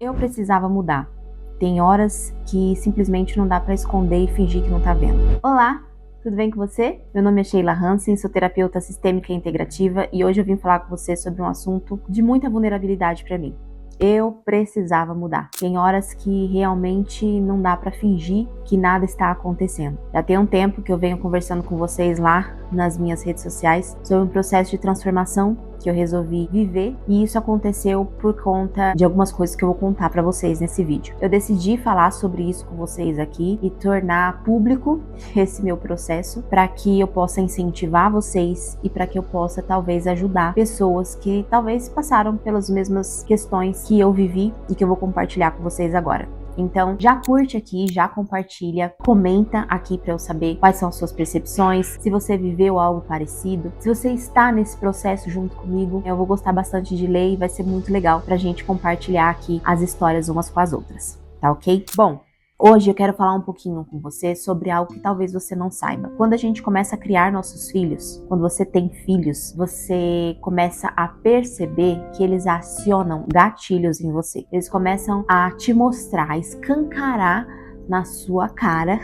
Eu precisava mudar. Tem horas que simplesmente não dá pra esconder e fingir que não tá vendo. Olá, tudo bem com você? Meu nome é Sheila Hansen, sou terapeuta sistêmica e integrativa e hoje eu vim falar com você sobre um assunto de muita vulnerabilidade pra mim. Eu precisava mudar. Tem horas que realmente não dá pra fingir que nada está acontecendo. Já tem um tempo que eu venho conversando com vocês lá nas minhas redes sociais sobre um processo de transformação que eu resolvi viver, e isso aconteceu por conta de algumas coisas que eu vou contar pra vocês nesse vídeo. Eu decidi falar sobre isso com vocês aqui e tornar público esse meu processo para que eu possa incentivar vocês e para que eu possa talvez ajudar pessoas que talvez passaram pelas mesmas questões que eu vivi e que eu vou compartilhar com vocês agora. Então, já curte aqui, já compartilha, comenta aqui para eu saber quais são as suas percepções, se você viveu algo parecido, se você está nesse processo junto comigo, eu vou gostar bastante de ler e vai ser muito legal pra gente compartilhar aqui as histórias umas com as outras, tá ok? Bom, hoje eu quero falar um pouquinho com você sobre algo que talvez você não saiba. Quando a gente começa a criar nossos filhos, quando você tem filhos, você começa a perceber que eles acionam gatilhos em você. Eles começam a te mostrar, a escancarar na sua cara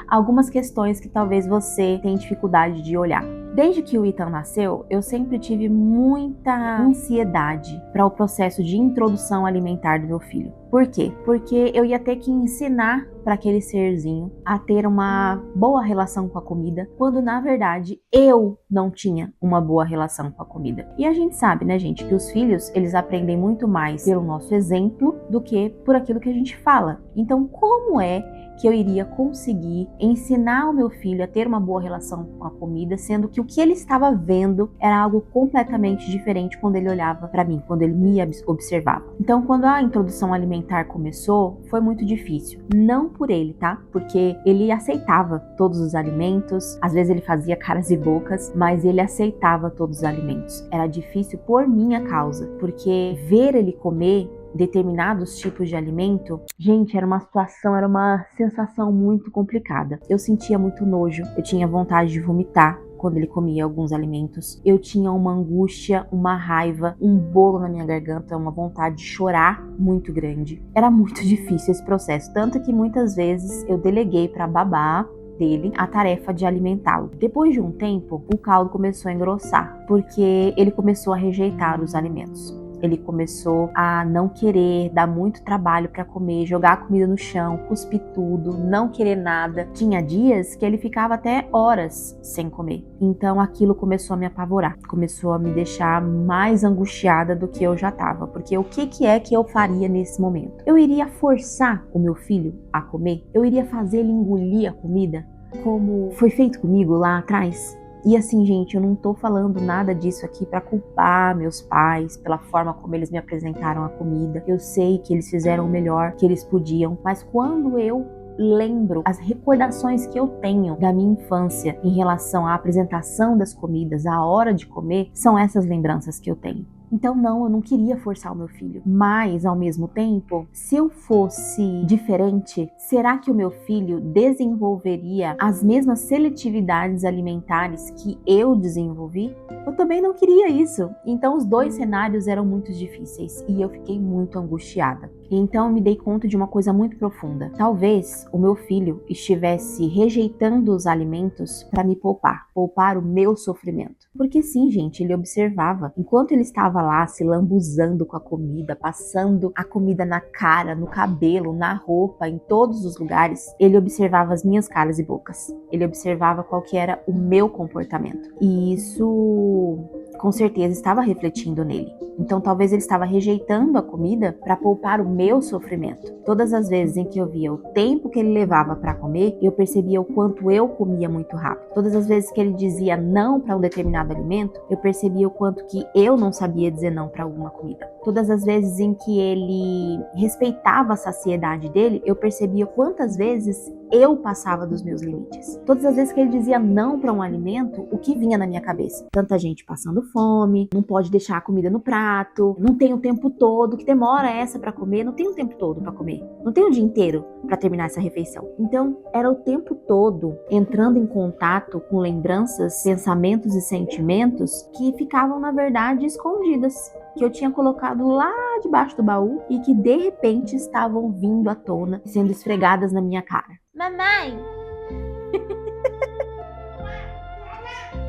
algumas questões que talvez você tenha dificuldade de olhar. Desde que o Ethan nasceu, eu sempre tive muita ansiedade para o processo de introdução alimentar do meu filho. Por quê? Porque eu ia ter que ensinar para aquele serzinho a ter uma boa relação com a comida, quando na verdade eu não tinha uma boa relação com a comida. E a gente sabe, né, gente, que os filhos, eles aprendem muito mais pelo nosso exemplo do que por aquilo que a gente fala. Então, como é que eu iria conseguir ensinar o meu filho a ter uma boa relação com a comida, sendo que o que ele estava vendo era algo completamente diferente quando ele olhava para mim, quando ele me observava. Então, quando a introdução alimentar começou, foi muito difícil. Não por ele, tá? Porque ele aceitava todos os alimentos, às vezes ele fazia caras e bocas, mas ele aceitava todos os alimentos. Era difícil por minha causa, porque ver ele comer determinados tipos de alimento, gente, era uma sensação muito complicada. Eu sentia muito nojo, eu tinha vontade de vomitar quando ele comia alguns alimentos. Eu tinha uma angústia, uma raiva, um bolo na minha garganta, uma vontade de chorar muito grande. Era muito difícil esse processo, tanto que muitas vezes eu deleguei para babá dele a tarefa de alimentá-lo. Depois de um tempo, o caldo começou a engrossar, porque ele começou a rejeitar os alimentos. Ele começou a não querer, dar muito trabalho para comer, jogar a comida no chão, cuspir tudo, não querer nada. Tinha dias que ele ficava até horas sem comer. Então aquilo começou a me apavorar, começou a me deixar mais angustiada do que eu já estava. Porque o que é que eu faria nesse momento? Eu iria forçar o meu filho a comer? Eu iria fazer ele engolir a comida, como foi feito comigo lá atrás? E assim, gente, eu não tô falando nada disso aqui pra culpar meus pais pela forma como eles me apresentaram a comida. Eu sei que eles fizeram o melhor que eles podiam, mas quando eu lembro as recordações que eu tenho da minha infância em relação à apresentação das comidas, à hora de comer, são essas lembranças que eu tenho. Então não, eu não queria forçar o meu filho. Mas, ao mesmo tempo, se eu fosse diferente, será que o meu filho desenvolveria as mesmas seletividades alimentares que eu desenvolvi? Eu também não queria isso. Então os dois cenários eram muito difíceis e eu fiquei muito angustiada. E então eu me dei conta de uma coisa muito profunda. Talvez o meu filho estivesse rejeitando os alimentos para me poupar o meu sofrimento. Porque sim, gente, ele observava. Enquanto ele estava lá se lambuzando com a comida, passando a comida na cara, no cabelo, na roupa, em todos os lugares, ele observava as minhas caras e bocas. Ele observava qual que era o meu comportamento. E isso, com certeza, estava refletindo nele. Então talvez ele estava rejeitando a comida para poupar o meu sofrimento. Todas as vezes em que eu via o tempo que ele levava para comer, eu percebia o quanto eu comia muito rápido. Todas as vezes que ele dizia não para um determinado alimento, eu percebia o quanto que eu não sabia dizer não para alguma comida. Todas as vezes em que ele respeitava a saciedade dele, eu percebia quantas vezes eu passava dos meus limites. Todas as vezes que ele dizia não para um alimento, o que vinha na minha cabeça? Tanta gente passando fome, não pode deixar a comida no prato, não tem o tempo todo, que demora essa para comer, não tem o tempo todo para comer, não tem o dia inteiro para terminar essa refeição. Então, era o tempo todo entrando em contato com lembranças, pensamentos e sentimentos que ficavam, na verdade, escondidas, que eu tinha colocado lá debaixo do baú e que de repente estavam vindo à tona, sendo esfregadas na minha cara. Mamãe!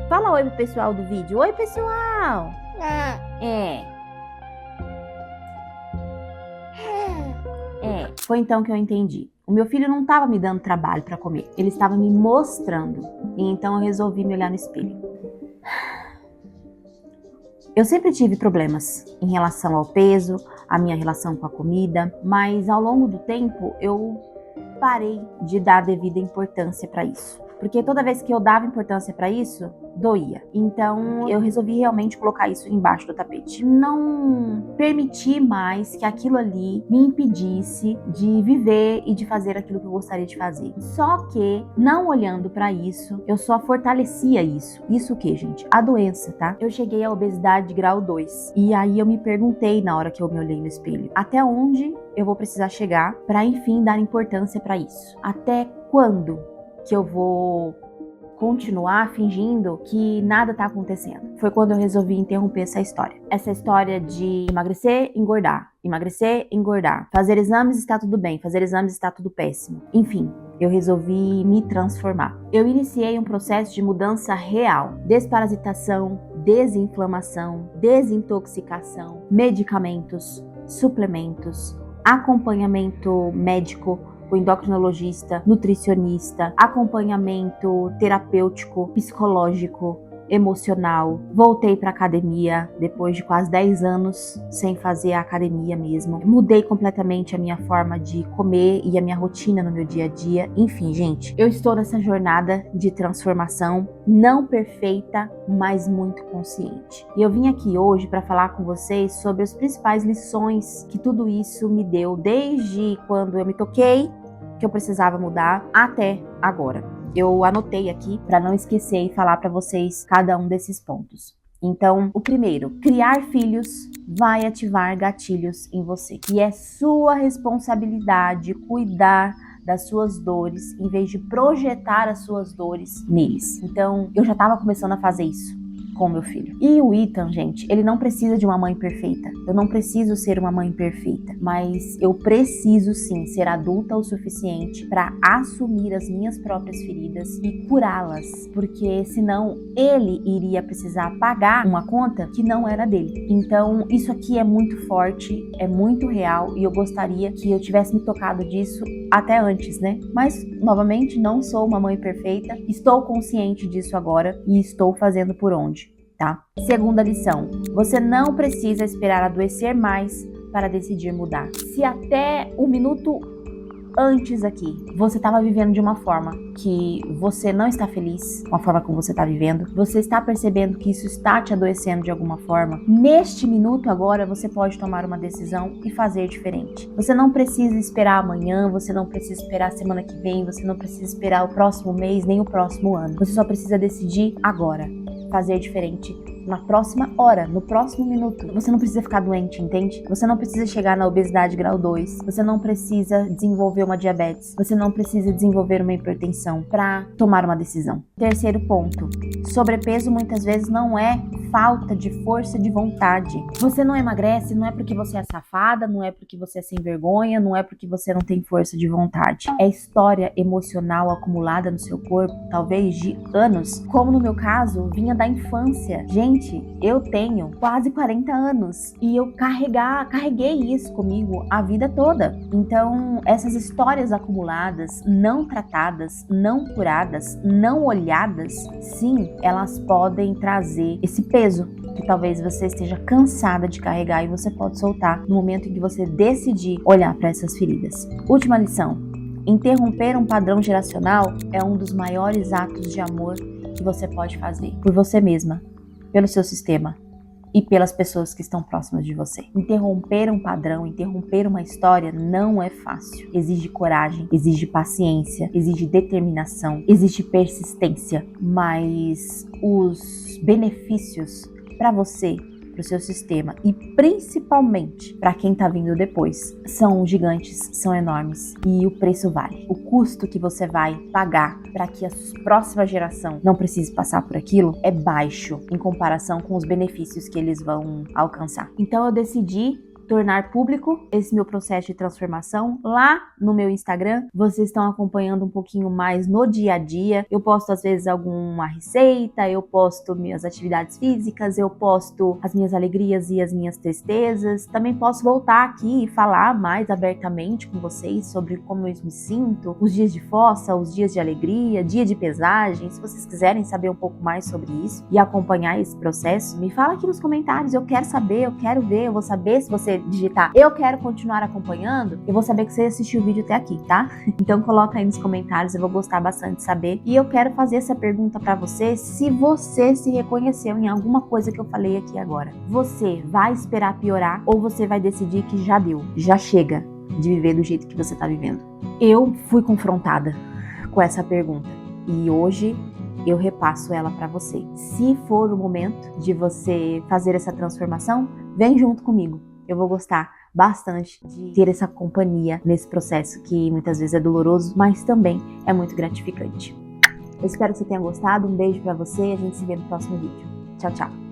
Fala oi pro pessoal do vídeo. Oi, pessoal! Foi então que eu entendi. O meu filho não estava me dando trabalho para comer, ele estava me mostrando. E então eu resolvi me olhar no espelho. Eu sempre tive problemas em relação ao peso, a minha relação com a comida, mas ao longo do tempo eu parei de dar devida importância para isso. Porque toda vez que eu dava importância para isso, doía. Então eu resolvi realmente colocar isso embaixo do tapete. Não permitir mais que aquilo ali me impedisse de viver e de fazer aquilo que eu gostaria de fazer. Só que, não olhando para isso, eu só fortalecia isso. Isso o que, gente? A doença, tá? Eu cheguei à obesidade de grau 2. E aí eu me perguntei na hora que eu me olhei no espelho, até onde eu vou precisar chegar para enfim dar importância para isso? Até quando que eu vou continuar fingindo que nada tá acontecendo? Foi quando eu resolvi interromper essa história. Essa história de emagrecer, engordar, fazer exames está tudo bem, fazer exames está tudo péssimo. Enfim, eu resolvi me transformar. Eu iniciei um processo de mudança real. Desparasitação, desinflamação, desintoxicação, medicamentos, suplementos, acompanhamento médico, o endocrinologista, nutricionista, acompanhamento terapêutico, psicológico, emocional. Voltei para academia depois de quase 10 anos sem fazer a academia mesmo. Mudei completamente a minha forma de comer e a minha rotina no meu dia a dia. Enfim, gente, eu estou nessa jornada de transformação, não perfeita, mas muito consciente. E eu vim aqui hoje para falar com vocês sobre as principais lições que tudo isso me deu desde quando eu me toquei que eu precisava mudar até agora. Eu anotei aqui para não esquecer e falar para vocês cada um desses pontos. Então, o primeiro, criar filhos vai ativar gatilhos em você. E é sua responsabilidade cuidar das suas dores, em vez de projetar as suas dores neles. Então, eu já estava começando a fazer isso com meu filho. E o Ethan, gente, ele não precisa de uma mãe perfeita. Eu não preciso ser uma mãe perfeita, mas eu preciso sim ser adulta o suficiente para assumir as minhas próprias feridas e curá-las, porque senão ele iria precisar pagar uma conta que não era dele. Então, isso aqui é muito forte, é muito real e eu gostaria que eu tivesse me tocado disso até antes, né? Mas, novamente, não sou uma mãe perfeita, estou consciente disso agora e estou fazendo por onde. Tá? Segunda lição, você não precisa esperar adoecer mais para decidir mudar. Se até um minuto antes aqui você estava vivendo de uma forma que você não está feliz com a forma como você está vivendo, você está percebendo que isso está te adoecendo de alguma forma, neste minuto agora você pode tomar uma decisão e fazer diferente. Você não precisa esperar amanhã, você não precisa esperar a semana que vem, você não precisa esperar o próximo mês nem o próximo ano. Você só precisa decidir agora. Fazer diferente na próxima hora, no próximo minuto. Você não precisa ficar doente, entende? Você não precisa chegar na obesidade grau 2. Você não precisa desenvolver uma diabetes. Você não precisa desenvolver uma hipertensão para tomar uma decisão. Terceiro ponto. Sobrepeso muitas vezes não é falta de força de vontade. Você não emagrece, não é porque você é safada, não é porque você é sem vergonha, não é porque você não tem força de vontade. É história emocional acumulada no seu corpo, talvez de anos, como no meu caso, vinha da infância. Gente, eu tenho quase 40 anos e eu carreguei isso comigo a vida toda. Então, essas histórias acumuladas, não tratadas, não curadas, não olhadas, sim, elas podem trazer esse peso que talvez você esteja cansada de carregar e você pode soltar no momento em que você decidir olhar para essas feridas. Última lição. Interromper um padrão geracional é um dos maiores atos de amor que você pode fazer por você mesma, pelo seu sistema e pelas pessoas que estão próximas de você. Interromper um padrão, interromper uma história não é fácil. Exige coragem, exige paciência, exige determinação, exige persistência, mas os benefícios para você, para o seu sistema e principalmente para quem está vindo depois são gigantes, são enormes e o preço vale. O custo que você vai pagar para que a próxima geração não precise passar por aquilo é baixo em comparação com os benefícios que eles vão alcançar. Então eu decidi tornar público esse meu processo de transformação lá no meu Instagram. Vocês estão acompanhando um pouquinho mais no dia a dia. Eu posto às vezes alguma receita, eu posto minhas atividades físicas, eu posto as minhas alegrias e as minhas tristezas. Também posso voltar aqui e falar mais abertamente com vocês sobre como eu me sinto, os dias de fossa, os dias de alegria, dia de pesagem. Se vocês quiserem saber um pouco mais sobre isso e acompanhar esse processo, me fala aqui nos comentários. Eu quero saber, eu quero ver, eu vou saber se você digitar eu quero continuar acompanhando, eu vou saber que você assistiu o vídeo até aqui, tá? Então coloca aí nos comentários, eu vou gostar bastante de saber. E eu quero fazer essa pergunta pra você, se você se reconheceu em alguma coisa que eu falei aqui agora. Você vai esperar piorar ou você vai decidir que já deu, já chega de viver do jeito que você tá vivendo? Eu fui confrontada com essa pergunta e hoje eu repasso ela pra você. Se for o momento de você fazer essa transformação, vem junto comigo. Eu vou gostar bastante de ter essa companhia nesse processo que muitas vezes é doloroso, mas também é muito gratificante. Eu espero que você tenha gostado. Um beijo pra você e a gente se vê no próximo vídeo. Tchau, tchau!